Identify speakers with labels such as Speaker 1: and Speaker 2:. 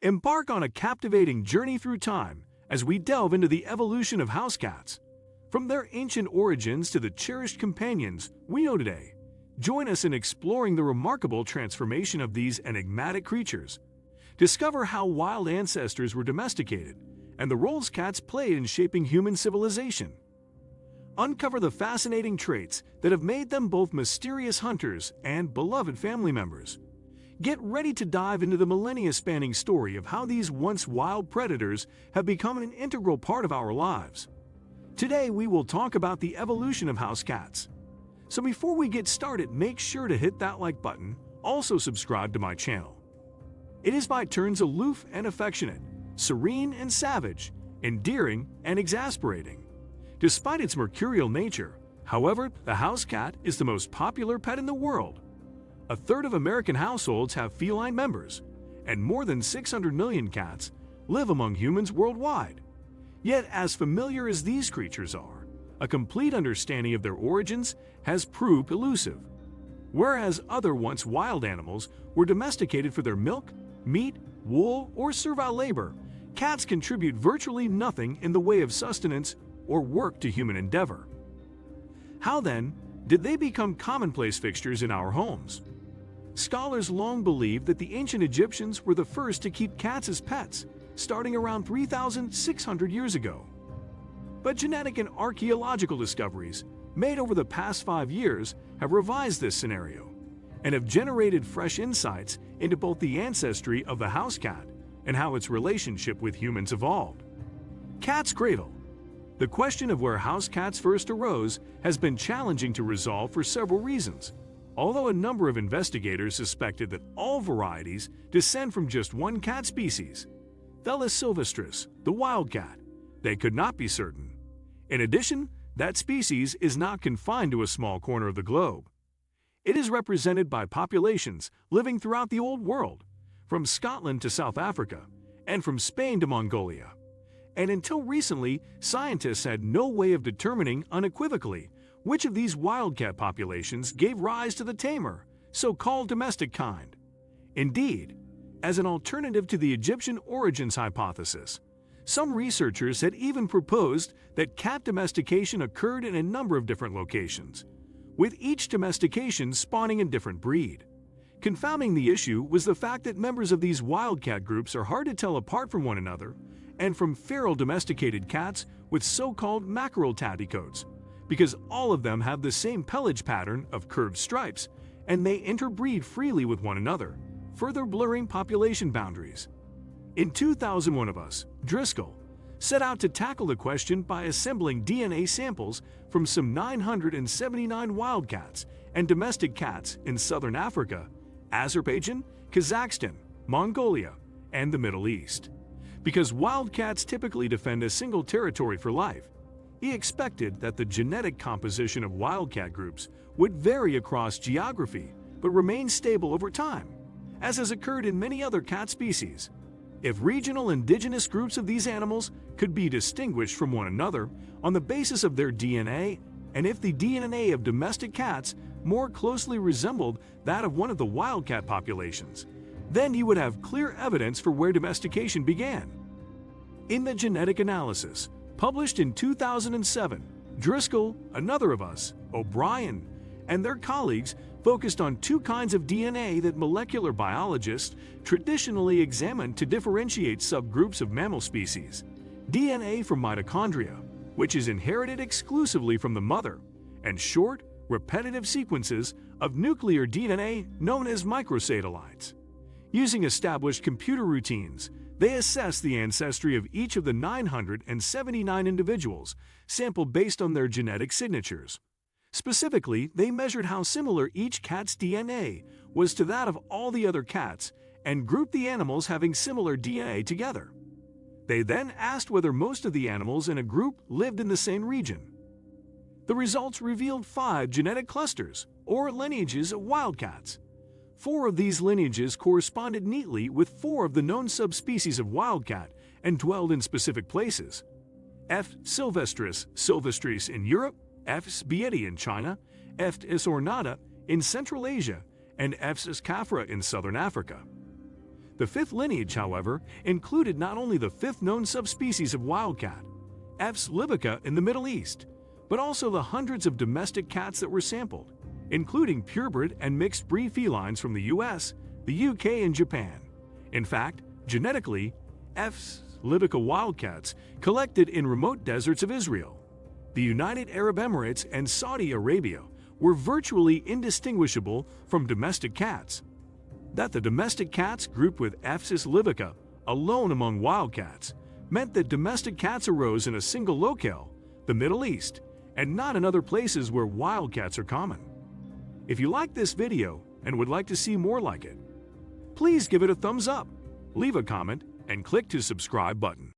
Speaker 1: Embark on a captivating journey through time as we delve into the evolution of house cats. From their ancient origins to the cherished companions we know today, join us in exploring the remarkable transformation of these enigmatic creatures. Discover how wild ancestors were domesticated and the roles cats played in shaping human civilization. Uncover the fascinating traits that have made them both mysterious hunters and beloved family members. Get ready to dive into the millennia-spanning story of how these once wild predators have become an integral part of our lives. Today we will talk about the evolution of house cats. So before we get started, make sure to hit that like button, also subscribe to my channel. It is by turns aloof and affectionate, serene and savage, endearing and exasperating. Despite its mercurial nature, however, the house cat is the most popular pet in the world. A third of American households have feline members, and more than 600 million cats live among humans worldwide. Yet, as familiar as these creatures are, a complete understanding of their origins has proved elusive. Whereas other once wild animals were domesticated for their milk, meat, wool, or servile labor, cats contribute virtually nothing in the way of sustenance or work to human endeavor. How then did they become commonplace fixtures in our homes? Scholars long believed that the ancient Egyptians were the first to keep cats as pets, starting around 3,600 years ago. But genetic and archaeological discoveries made over the past 5 years have revised this scenario and have generated fresh insights into both the ancestry of the house cat and how its relationship with humans evolved. Cat's cradle. The question of where house cats first arose has been challenging to resolve for several reasons. Although a number of investigators suspected that all varieties descend from just one cat species, Felis sylvestris, the wildcat, they could not be certain. In addition, that species is not confined to a small corner of the globe. It is represented by populations living throughout the Old World, from Scotland to South Africa, and from Spain to Mongolia. And until recently, scientists had no way of determining unequivocally which of these wildcat populations gave rise to the tamer, so-called domestic kind. Indeed, as an alternative to the Egyptian origins hypothesis, some researchers had even proposed that cat domestication occurred in a number of different locations, with each domestication spawning a different breed. Confounding the issue was the fact that members of these wildcat groups are hard to tell apart from one another and from feral domesticated cats with so-called mackerel tabby coats, because all of them have the same pelage pattern of curved stripes and may interbreed freely with one another, further blurring population boundaries. In 2001 of us, Driscoll, set out to tackle the question by assembling DNA samples from some 979 wildcats and domestic cats in southern Africa, Azerbaijan, Kazakhstan, Mongolia, and the Middle East. Because wildcats typically defend a single territory for life, he expected that the genetic composition of wildcat groups would vary across geography but remain stable over time, as has occurred in many other cat species. If regional indigenous groups of these animals could be distinguished from one another on the basis of their DNA, and if the DNA of domestic cats more closely resembled that of one of the wildcat populations, then he would have clear evidence for where domestication began. In the genetic analysis, published in 2007, Driscoll, another of us, O'Brien, and their colleagues focused on two kinds of DNA that molecular biologists traditionally examine to differentiate subgroups of mammal species: DNA from mitochondria, which is inherited exclusively from the mother, and short, repetitive sequences of nuclear DNA known as microsatellites. Using established computer routines, they assess the ancestry of each of the 979 individuals, sampled based on their genetic signatures. Specifically, they measured how similar each cat's DNA was to that of all the other cats and grouped the animals having similar DNA together. They then asked whether most of the animals in a group lived in the same region. The results revealed 5 genetic clusters, or lineages, of wildcats. 4 of these lineages corresponded neatly with 4 of the known subspecies of wildcat and dwelled in specific places: F. sylvestris in Europe, F. spieti in China, F. ornata in Central Asia, and F. scapha in southern Africa. The fifth lineage, however, included not only the fifth known subspecies of wildcat, Felis libica in the Middle East, but also the hundreds of domestic cats that were sampled, including purebred and mixed breed felines from the US, the UK, and Japan. In fact, genetically, Felis libica wildcats collected in remote deserts of Israel, the United Arab Emirates, and Saudi Arabia were virtually indistinguishable from domestic cats. That the domestic cats grouped with Felis libica alone among wildcats meant that domestic cats arose in a single locale, the Middle East, and not in other places where wildcats are common. If you like this video and would like to see more like it, please give it a thumbs up, leave a comment, and click to subscribe button.